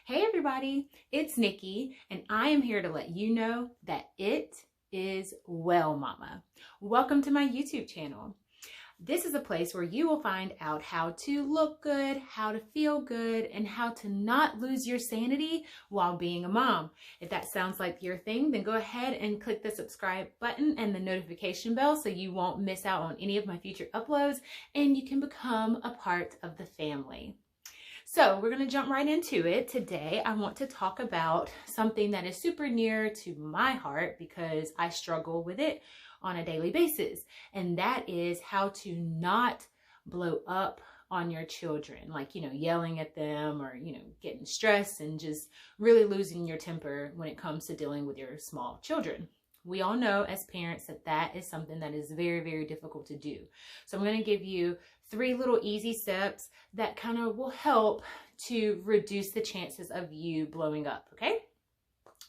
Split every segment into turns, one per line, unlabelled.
Hey everybody, it's Nikki, and I am here to let you know that it is well, mama. Welcome to my YouTube channel. This is a place where you will find out how to look good, how to feel good, and how to not lose your sanity while being a mom. If that sounds like your thing, then go ahead and click the subscribe button and the notification bell so you won't miss out on any of my future uploads and you can become a part of the family. So we're going to jump right into it. Today, I want to talk about something that is super near to my heart because I struggle with it on a daily basis. And that is how to not blow up on your children, like, yelling at them or, getting stressed and just really losing your temper when it comes to dealing with your small children. We all know as parents that that is something that is very, very difficult to do. So I'm going to give you 3 little easy steps that kind of will help to reduce the chances of you blowing up, okay?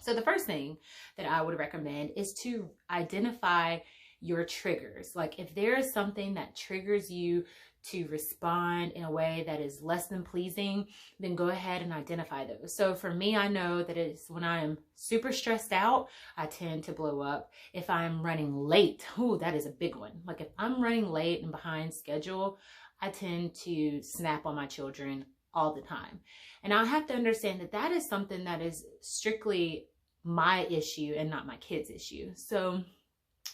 So the first thing that I would recommend is to identify your triggers. Like if there is something that triggers you to respond in a way that is less than pleasing, then go ahead and identify those. So for me, I know that it's when I am super stressed out, I tend to blow up. If I'm running late, that is a big one. Like if I'm running late and behind schedule, I tend to snap on my children all the time. And I have to understand that that is something that is strictly my issue and not my kids' issue. So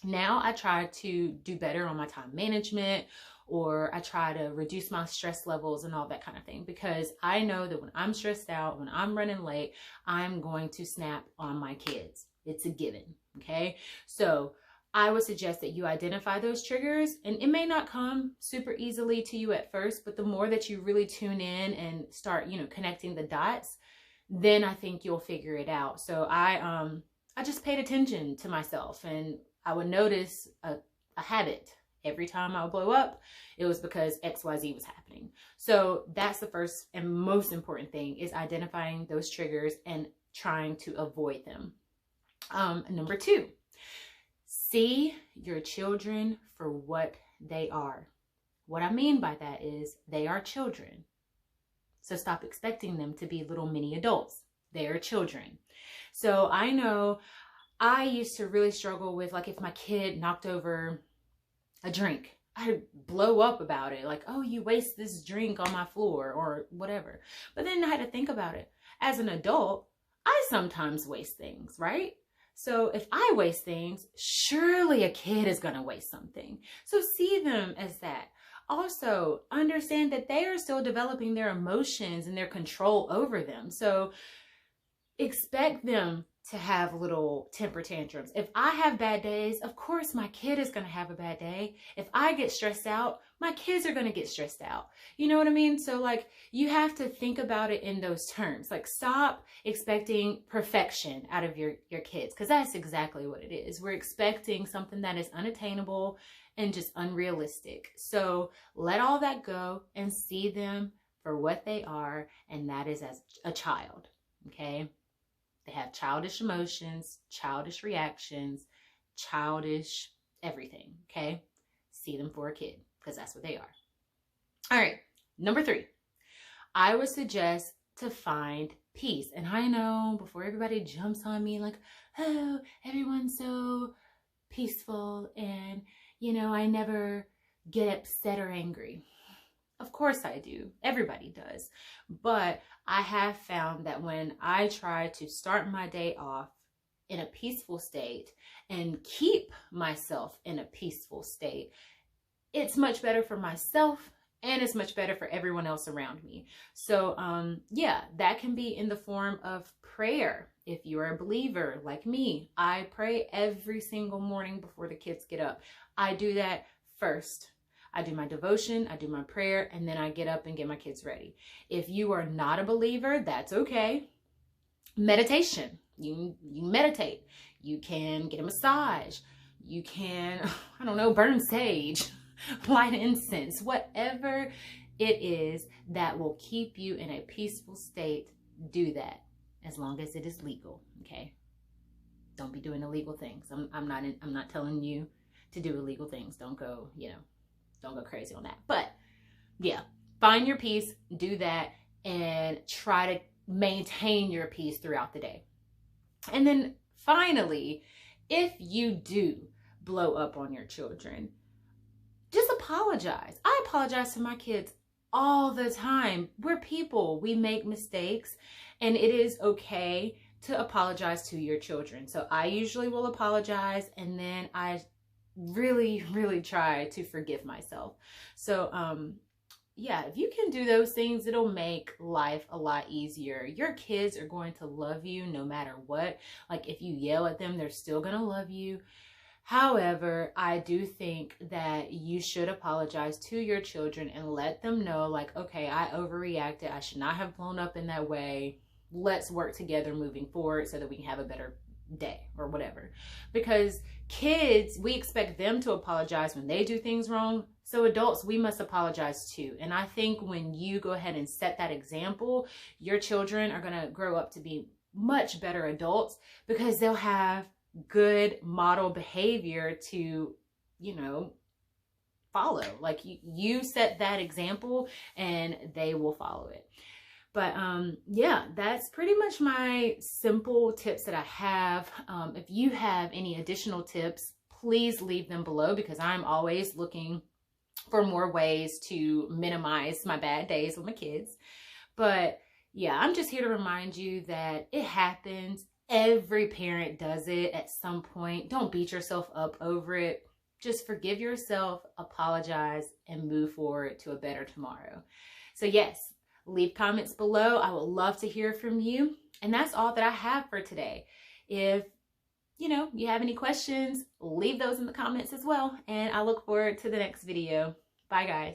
now I try to do better on my time management, or I try to reduce my stress levels and all that kind of thing, because I know that when I'm stressed out, when I'm running late, I'm going to snap on my kids. It's a given, okay? So I would suggest that you identify those triggers, and it may not come super easily to you at first, but the more that you really tune in and start, connecting the dots, then I think you'll figure it out. So I just paid attention to myself, and I would notice a habit. Every time I would blow up, it was because XYZ was happening. So that's the first and most important thing, is identifying those triggers and trying to avoid them. Number 2, see your children for what they are. What I mean by that is they are children. So stop expecting them to be little mini adults. They are children. So I know I used to really struggle with, like, if my kid knocked over a drink, I'd blow up about it. Like, oh, you waste this drink on my floor or whatever. But then I had to think about it. As an adult, I sometimes waste things, right? So if I waste things, surely a kid is going to waste something. So see them as that. Also, understand that they are still developing their emotions and their control over them. So expect them to have little temper tantrums. If I have bad days, of course my kid is going to have a bad day. If I get stressed out, my kids are going to get stressed out. You know what I mean? So like, you have to think about it in those terms. Like, stop expecting perfection out of your kids, because that's exactly what it is. We're expecting something that is unattainable and just unrealistic. So let all that go and see them for what they are, and that is as a child, okay? They have childish emotions, childish reactions, childish everything, okay? See them for a kid, because that's what they are. All right, number 3. I would suggest to find peace. And I know before everybody jumps on me like, oh, everyone's so peaceful and, I never get upset or angry. Of course I do. Everybody does. But I have found that when I try to start my day off in a peaceful state and keep myself in a peaceful state, it's much better for myself and it's much better for everyone else around me. So, yeah, that can be in the form of prayer. If you're a believer like me, I pray every single morning before the kids get up. I do that first. I do my devotion, I do my prayer, and then I get up and get my kids ready. If you are not a believer, that's okay. Meditation. You meditate. You can get a massage. You can, burn sage, light incense, whatever it is that will keep you in a peaceful state, do that, as long as it is legal, okay? Don't be doing illegal things. I'm not telling you to do illegal things. Don't go, don't go crazy on that. But yeah, find your peace, do that, and try to maintain your peace throughout the day. And then finally, if you do blow up on your children, just apologize. I apologize to my kids all the time. We're people, we make mistakes, and it is okay to apologize to your children. So I usually will apologize, and then I really, really try to forgive myself. So, yeah, if you can do those things, it'll make life a lot easier. Your kids are going to love you no matter what. Like, if you yell at them, they're still going to love you. However, I do think that you should apologize to your children and let them know, like, okay, I overreacted. I should not have blown up in that way. Let's work together moving forward so that we can have a better day or whatever. Because kids, we expect them to apologize when they do things wrong. So adults, we must apologize too. And I think when you go ahead and set that example, your children are going to grow up to be much better adults because they'll have good model behavior to, follow. Like you set that example and they will follow it. But yeah, that's pretty much my simple tips that I have. If you have any additional tips, please leave them below because I'm always looking for more ways to minimize my bad days with my kids. But yeah, I'm just here to remind you that it happens. Every parent does it at some point. Don't beat yourself up over it. Just forgive yourself, apologize, and move forward to a better tomorrow. So yes, leave comments below. I would love to hear from you. And that's all that I have for today. If you have any questions, leave those in the comments as well. And I look forward to the next video. Bye, guys.